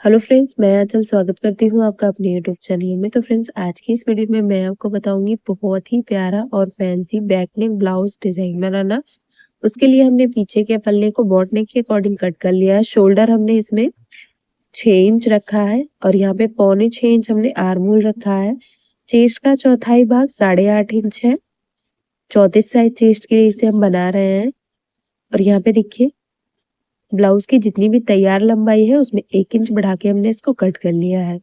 Hello friends, मैं आंचल स्वागत करती हूँ आपका अपने यूट्यूब चैनल में। तो फ्रेंड्स, आज की इस वीडियो में मैं आपको बताऊंगी बहुत ही प्यारा और fancy back neck blouse design बनाना। उसके लिए हमने पीछे के पल्ले को बॉट नेक के अकॉर्डिंग कट कर लिया है। शोल्डर हमने इसमें 6 इंच रखा है और यहाँ पे 1.25 इंच हमने आर्म होल रखा है। चेस्ट का चौथाई भाग 8.5 इंच है। 34 साइज चेस्ट के लिए इसे हम बना रहे हैं। और यहाँ पे देखिए, ब्लाउज की जितनी भी तैयार लंबाई है उसमें 1 इंच बढ़ा के हमने इसको कट कर लिया है।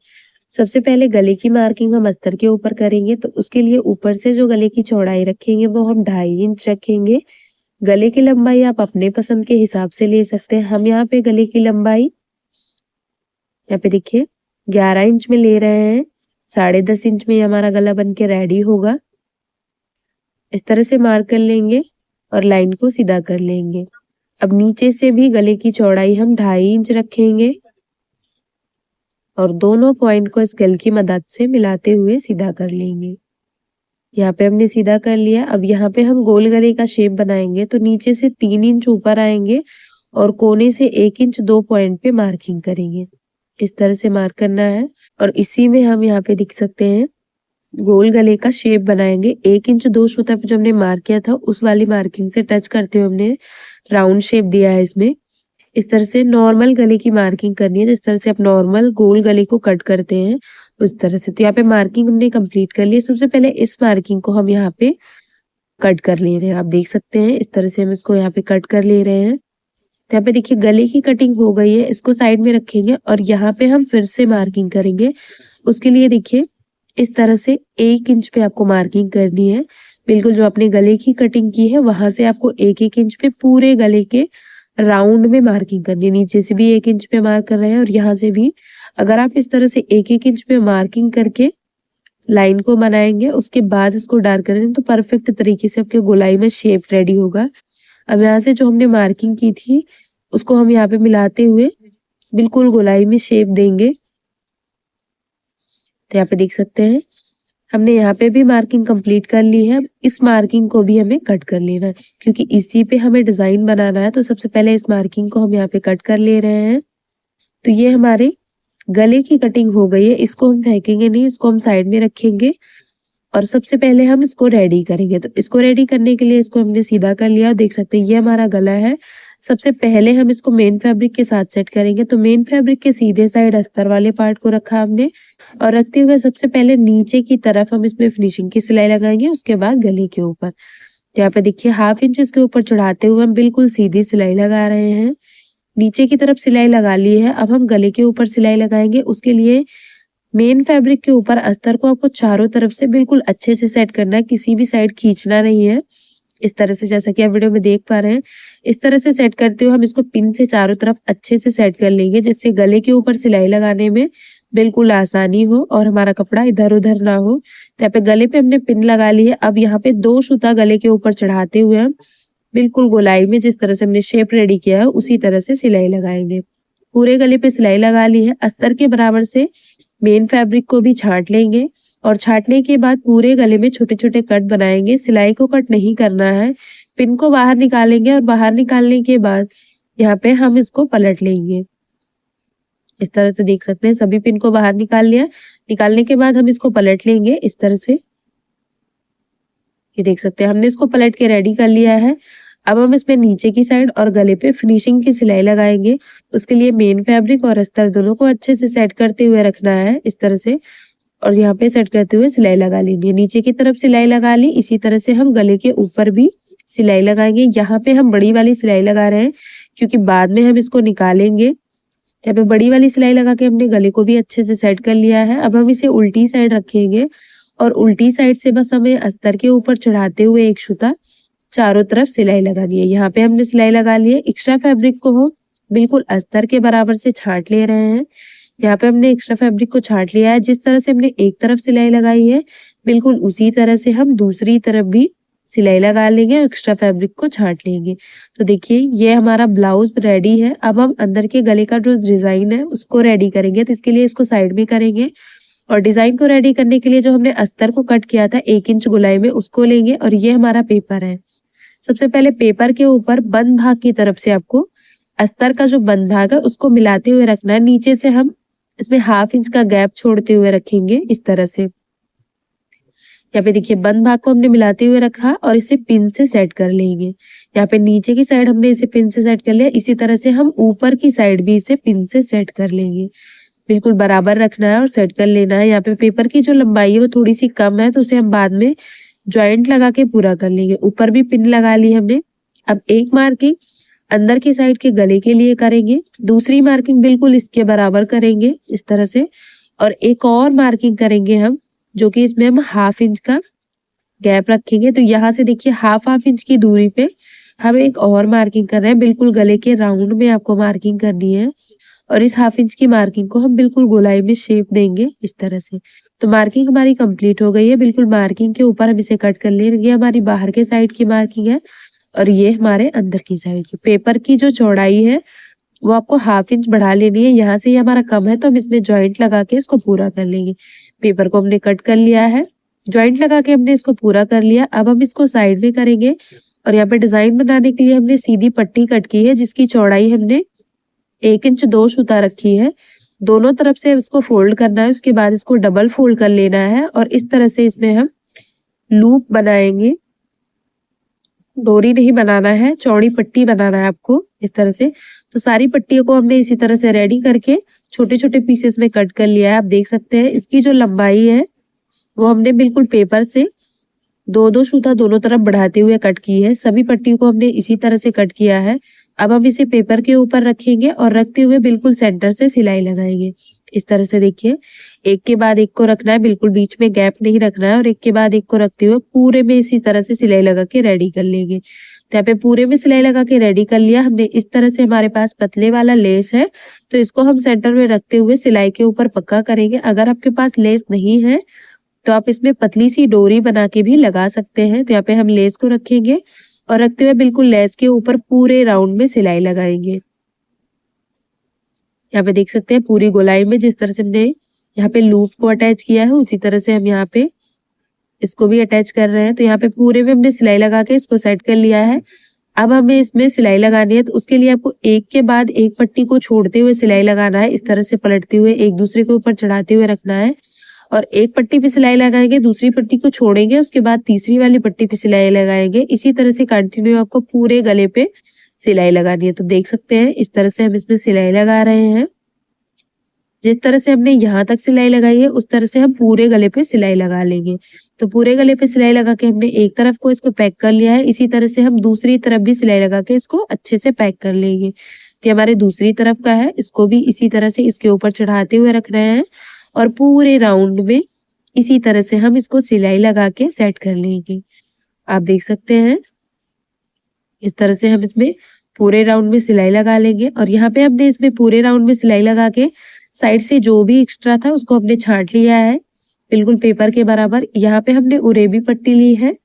सबसे पहले गले की मार्किंग हम अस्तर के ऊपर करेंगे, तो उसके लिए ऊपर से जो गले की चौड़ाई रखेंगे वो हम 2.5 इंच रखेंगे। गले की लंबाई आप अपने पसंद के हिसाब से ले सकते हैं। हम यहाँ पे गले की लंबाई यहाँ पे देखिए 11 इंच में ले रहे हैं। 10.5 इंच में हमारा गला बन के रेडी होगा। इस तरह से मार्क कर लेंगे और लाइन को सीधा कर लेंगे। अब नीचे से भी गले की चौड़ाई हम 2.5 इंच रखेंगे और दोनों पॉइंट को स्केल की मदद से मिलाते हुए सीधा कर लेंगे। यहाँ पे हमने सीधा कर लिया। अब यहाँ पे हम गोल गले का शेप बनाएंगे, तो नीचे से 3 इंच ऊपर आएंगे और कोने से 1 इंच 2 पॉइंट पे मार्किंग करेंगे। इस तरह से मार्क करना है और इसी में हम यहाँ पे दिख सकते हैं गोल गले का शेप बनाएंगे। 1 इंच 2 सूता पे जो हमने मार्क किया था उस वाली मार्किंग से टच करते हुए हमने राउंड शेप दिया है इसमें। इस तरह से नॉर्मल गले की मार्किंग करनी है, जिस तरह से आप नॉर्मल गोल गले को कट करते हैं उस तरह से। तो यहाँ पे मार्किंग हमने कंप्लीट कर ली है। सबसे पहले इस मार्किंग को हम यहाँ पे कट कर ले रहे हैं। आप देख सकते हैं इस तरह से हम इसको यहाँ पे कट कर ले रहे हैं। तो यहाँ पे देखिए गले की कटिंग हो गई है। इसको साइड में रखेंगे और यहाँ पे हम फिर से मार्किंग करेंगे। उसके लिए देखिए इस तरह से 1 इंच पे आपको मार्किंग करनी है। बिल्कुल जो आपने गले की कटिंग की है वहां से आपको 1-1 इंच पे पूरे गले के राउंड में मार्किंग करनी है। नीचे से भी 1 इंच पे मार्क कर रहे हैं और यहाँ से भी। अगर आप इस तरह से 1-1 इंच पे मार्किंग करके लाइन को बनाएंगे, उसके बाद इसको डार्क करेंगे, तो परफेक्ट तरीके से आपके गोलाई में शेप रेडी होगा। अब यहाँ से जो हमने मार्किंग की थी उसको हम यहाँ पे मिलाते हुए बिल्कुल गोलाई में शेप देंगे। तो यहाँ पे देख सकते हैं हमने यहाँ पे भी मार्किंग कंप्लीट कर ली है। अब इस मार्किंग को भी हमें कट कर लेना है, क्योंकि इसी पे हमें डिजाइन बनाना है। तो सबसे पहले इस मार्किंग को हम यहाँ पे कट कर ले रहे हैं। तो ये हमारे गले की कटिंग हो गई है। इसको हम फेंकेंगे नहीं, इसको हम साइड में रखेंगे और सबसे पहले हम इसको रेडी करेंगे। तो इसको रेडी करने के लिए इसको हमने सीधा कर लिया। देख सकते हैं ये हमारा गला है। सबसे पहले हम इसको मेन फैब्रिक के साथ सेट करेंगे। तो मेन फैब्रिक के सीधे साइड अस्तर वाले पार्ट को रखा हमने और रखते हुए सबसे पहले नीचे की तरफ हम इसमें फिनिशिंग की सिलाई लगाएंगे, उसके बाद गले के ऊपर। यहाँ पे देखिए 1/2 इंच इसके ऊपर चढ़ाते हुए हम बिल्कुल सीधी सिलाई लगा रहे हैं। नीचे की तरफ सिलाई लगा ली है। अब हम गले के ऊपर सिलाई लगाएंगे। उसके लिए मेन फैब्रिक के ऊपर अस्तर को आपको चारों तरफ से बिल्कुल अच्छे से सेट करना है, किसी भी साइड खींचना नहीं है। इस तरह से, जैसा कि आप वीडियो में देख पा रहे हैं, इस तरह से सेट करते हुए हम इसको पिन से चारों तरफ अच्छे से सेट कर लेंगे, जिससे गले के ऊपर सिलाई लगाने में बिल्कुल आसानी हो और हमारा कपड़ा इधर उधर ना हो। तो यहाँ पे गले पे हमने पिन लगा ली है। अब यहाँ पे 2 सूता गले के ऊपर चढ़ाते हुए हम बिल्कुल गोलाई में जिस तरह से हमने शेप रेडी किया है उसी तरह से सिलाई लगाएंगे। पूरे गले पे सिलाई लगा ली है। अस्तर के बराबर से मेन फैब्रिक को भी छांट लेंगे और छांटने के बाद पूरे गले में छोटे छोटे कट बनाएंगे। सिलाई को कट नहीं करना है। पिन को बाहर निकालेंगे और बाहर निकालने के बाद यहाँ पे हम इसको पलट लेंगे। इस तरह से देख सकते हैं सभी पिन को बाहर निकाल लिया। निकालने के बाद हम इसको पलट लेंगे इस तरह से। ये देख सकते हैं हमने इसको पलट के रेडी कर लिया है। अब हम इसमें नीचे की साइड और गले पे फिनिशिंग की सिलाई लगाएंगे। उसके लिए मेन फैब्रिक और अस्तर दोनों को अच्छे से सेट करते हुए रखना है इस तरह से, और यहाँ पे सेट करते हुए सिलाई लगा लेनी है। नीचे की तरफ सिलाई लगा ली। इसी तरह से हम गले के ऊपर भी सिलाई लगाएंगे। यहाँ पे हम बड़ी वाली सिलाई लगा रहे हैं क्योंकि बाद में हम इसको निकालेंगे। यहाँ पे बड़ी वाली सिलाई लगा के हमने गले को भी अच्छे से सेट कर लिया है। अब हम इसे उल्टी साइड रखेंगे और उल्टी साइड से बस हमें अस्तर के ऊपर चढ़ाते हुए एक सूता चारों तरफ सिलाई लगानी है। यहाँ पे हमने सिलाई लगा ली है। एक्स्ट्रा फैब्रिक को हम बिल्कुल अस्तर के बराबर से छांट ले रहे हैं। यहाँ पे हमने एक्स्ट्रा फैब्रिक को छांट लिया है। जिस तरह से हमने एक तरफ सिलाई लगाई है बिल्कुल उसी तरह से हम दूसरी तरफ भी सिलाई लगा लेंगे और एक्स्ट्रा फैब्रिक को छांट लेंगे। तो देखिए ये हमारा ब्लाउज रेडी है। अब हम अंदर के गले का जो डिजाइन है उसको रेडी करेंगे। तो इसके लिए इसको साइड में करेंगे और डिजाइन को रेडी करने के लिए जो हमने अस्तर को कट किया था 1 इंच गोलाई में उसको लेंगे और ये हमारा पेपर है। सबसे पहले पेपर के ऊपर बंद भाग की तरफ से आपको अस्तर का जो बंद भाग है उसको मिलाते हुए रखना है। नीचे से हम इसमें 1/2 इंच का गैप छोड़ते हुए रखेंगे इस तरह से। यहाँ पे देखिए बंद भाग को हमने मिलाते हुए रखा और इसे पिन से सेट कर लेंगे। यहाँ पे नीचे की साइड हमने इसे पिन से सेट कर लिया, इसी तरह से हम ऊपर की साइड भी इसे पिन से सेट कर लेंगे। बिल्कुल बराबर रखना है और सेट कर लेना है। यहाँ पे पेपर की जो लंबाई है वो थोड़ी सी कम है, तो उसे हम बाद में जॉइंट लगा के पूरा कर लेंगे। ऊपर भी पिन लगा ली हमने। अब एक मार्किंग अंदर की साइड के गले के लिए करेंगे, दूसरी मार्किंग बिल्कुल इसके बराबर करेंगे इस तरह से, और एक और मार्किंग करेंगे हम, जो कि इसमें हम 1/2 इंच का गैप रखेंगे। तो यहाँ से देखिए हाफ इंच की दूरी पे हम एक और मार्किंग कर रहे हैं। बिल्कुल गले के राउंड में आपको मार्किंग करनी है और इस 1/2 इंच की मार्किंग को हम बिल्कुल गोलाई में शेप देंगे इस तरह से। तो मार्किंग हमारी कंप्लीट हो गई है। बिल्कुल मार्किंग के ऊपर हम इसे कट कर लेंगे। ये हमारी बाहर के साइड की मार्किंग है और ये हमारे अंदर की साइड की। पेपर की जो चौड़ाई है वो आपको 1/2 इंच बढ़ा लेनी है। यहाँ से ये हमारा कम है तो हम इसमें जॉइंट लगा के इसको पूरा कर लेंगे। पेपर को हमने कट कर लिया है, जॉइंट लगा के हमने इसको पूरा कर लिया। अब हम इसको साइड में करेंगे और यहाँ पे डिजाइन बनाने के लिए हमने सीधी पट्टी कट की है, जिसकी चौड़ाई हमने 1 इंच 2 सूता रखी है। दोनों तरफ से इसको फोल्ड करना है, उसके बाद इसको डबल फोल्ड कर लेना है और इस तरह से इसमें हम लूप बनाएंगे। डोरी नहीं बनाना है, चौड़ी पट्टी बनाना है आपको इस तरह से। तो सारी पट्टियों को हमने इसी तरह से रेडी करके छोटे छोटे पीसेस में कट कर लिया है। आप देख सकते हैं इसकी जो लंबाई है वो हमने बिल्कुल पेपर से 2-2 सूता दोनों तरफ बढ़ाते हुए कट की है। सभी पट्टियों को हमने इसी तरह से कट किया है। अब हम इसे पेपर के ऊपर रखेंगे और रखते हुए बिल्कुल सेंटर से सिलाई लगाएंगे इस तरह से। देखिए एक के बाद एक को रखना है, बिल्कुल बीच में गैप नहीं रखना है और एक के बाद एक को रखते हुए पूरे में इसी तरह से सिलाई लगा के रेडी कर लेंगे। तो यहाँ पे पूरे में सिलाई लगा के रेडी कर लिया हमने। इस तरह से हमारे पास पतले वाला लेस है, तो इसको हम सेंटर में रखते हुए सिलाई के ऊपर पक्का करेंगे। अगर आपके पास लेस नहीं है तो आप इसमें पतली सी डोरी बना के भी लगा सकते हैं। तो यहाँ पे हम लेस को रखेंगे और रखते हुए बिल्कुल लेस के ऊपर पूरे राउंड में सिलाई लगाएंगे। यहाँ पे देख सकते हैं पूरी गोलाई में जिस तरह से हमने यहाँ पे लूप को अटैच किया है, उसी तरह से हम यहाँ पे इसको भी अटैच कर रहे हैं। तो यहाँ पे पूरे में हमने सिलाई लगा के इसको सेट कर लिया है। अब हमें इसमें सिलाई लगानी है, तो उसके लिए आपको एक के बाद एक पट्टी को छोड़ते हुए सिलाई लगाना है। इस तरह से पलटते हुए एक दूसरे के ऊपर चढ़ाते हुए रखना है और एक पट्टी पे सिलाई लगाएंगे, दूसरी पट्टी को छोड़ेंगे, उसके बाद तीसरी वाली पट्टी पे सिलाई लगाएंगे। इसी तरह से कंटिन्यू आपको पूरे गले पे सिलाई लगानी है। तो देख सकते हैं इस तरह से हम इसमें सिलाई लगा रहे हैं। जिस तरह से हमने यहाँ तक सिलाई लगाई है उस तरह से हम पूरे गले पे सिलाई लगा लेंगे। तो पूरे गले पे सिलाई लगा के हमने एक तरफ को इसको पैक कर लिया है। इसी तरह से हम दूसरी तरफ भी सिलाई लगा के इसको अच्छे से पैक कर लेंगे। तो हमारे दूसरी तरफ का है, इसको भी इसी तरह से इसके ऊपर चढ़ाते हुए रख रहे हैं और पूरे राउंड में इसी तरह से हम इसको सिलाई लगा के सेट कर लेंगे। आप देख सकते हैं इस तरह से हम इसमें पूरे राउंड में सिलाई लगा लेंगे और यहाँ पे हमने इसमें पूरे राउंड में सिलाई लगा के साइड से जो भी एक्स्ट्रा था उसको हमने छांट लिया है बिल्कुल पेपर के बराबर। यहाँ पे हमने उरेबी पट्टी ली है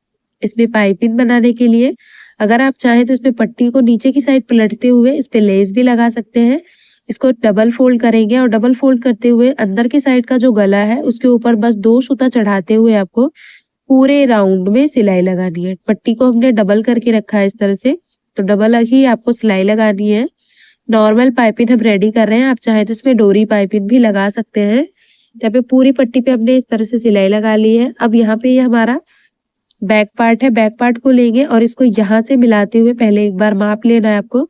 इसमें पाइपिंग बनाने के लिए। अगर आप चाहें तो इसमें पट्टी को नीचे की साइड पलटते हुए इस पे लेस भी लगा सकते हैं। इसको डबल फोल्ड करेंगे और डबल फोल्ड करते हुए अंदर की साइड का जो गला है उसके ऊपर बस 2 सूता चढ़ाते हुए आपको पूरे राउंड में सिलाई लगानी है। पट्टी को हमने डबल करके रखा है इस तरह से, तो डबल ही आपको सिलाई लगानी है। नॉर्मल पाइपिंग हम रेडी कर रहे हैं, आप चाहे तो इसमें डोरी पाइपिंग भी लगा सकते हैं। यहाँ पे पूरी पट्टी पे हमने इस तरह से सिलाई लगा ली है। अब यहाँ पे ये हमारा बैक पार्ट है, बैक पार्ट को लेंगे और इसको यहाँ से मिलाते हुए पहले एक बार माप लेना है आपको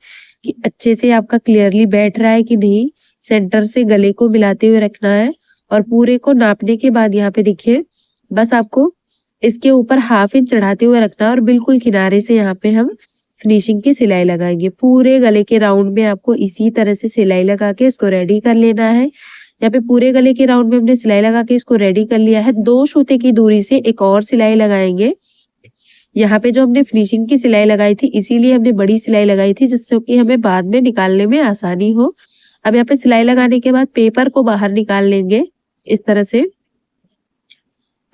कि अच्छे से आपका क्लियरली बैठ रहा है कि नहीं। सेंटर से गले को मिलाते हुए रखना है और पूरे को नापने के बाद यहाँ पे देखिए बस आपको इसके ऊपर 1/2 इंच चढ़ाते हुए रखना है और बिल्कुल किनारे से यहाँ पे हम फिनिशिंग की सिलाई लगाएंगे। पूरे गले के राउंड में आपको इसी तरह से सिलाई लगा के इसको रेडी कर लेना है। यहाँ पे पूरे गले के राउंड में हमने सिलाई लगा के इसको रेडी कर लिया है। 2 सूते की दूरी से एक और सिलाई लगाएंगे। यहाँ पे जो हमने फिनिशिंग की सिलाई लगाई थी इसीलिए हमने बड़ी सिलाई लगाई थी, जिससे कि हमें बाद में निकालने में आसानी हो। अब यहाँ पे सिलाई लगाने के बाद पेपर को बाहर निकाल लेंगे इस तरह से।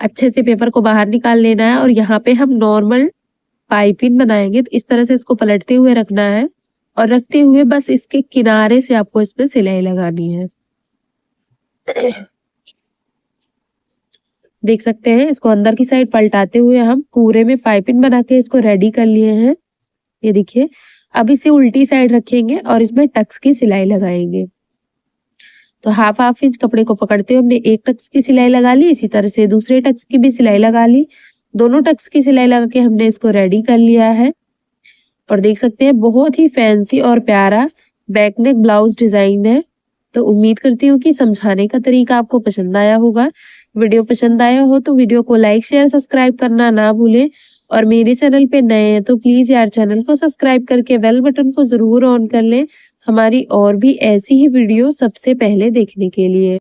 अच्छे से पेपर को बाहर निकाल लेना है और यहाँ पे हम नॉर्मल पाइपिंग बनाएंगे। तो इस तरह से इसको पलटते हुए रखना है और रखते हुए बस इसके किनारे से आपको इस पे सिलाई लगानी है। देख सकते हैं इसको अंदर की साइड पलटाते हुए हम पूरे में पाइपिंग बना के इसको रेडी कर लिए हैं। ये देखिए अब इसे उल्टी साइड रखेंगे और इसमें टक्स की सिलाई लगाएंगे। तो हाफ हाफ इंच कपड़े को पकड़ते हुए हमने एक टक्स की सिलाई लगा ली, इसी तरह से दूसरे टक्स की भी सिलाई लगा ली। दोनों टक्स की सिलाई लगा के हमने इसको रेडी कर लिया है और देख सकते हैं बहुत ही फैंसी और प्यारा बैक नेक ब्लाउज डिजाइन है। तो उम्मीद करती हूँ कि समझाने का तरीका आपको पसंद आया होगा। वीडियो पसंद आया हो तो वीडियो को लाइक शेयर सब्सक्राइब करना ना भूलें और मेरे चैनल पे नए हैं तो प्लीज यार चैनल को सब्सक्राइब करके बेल बटन को जरूर ऑन कर लें हमारी और भी ऐसी ही वीडियो सबसे पहले देखने के लिए।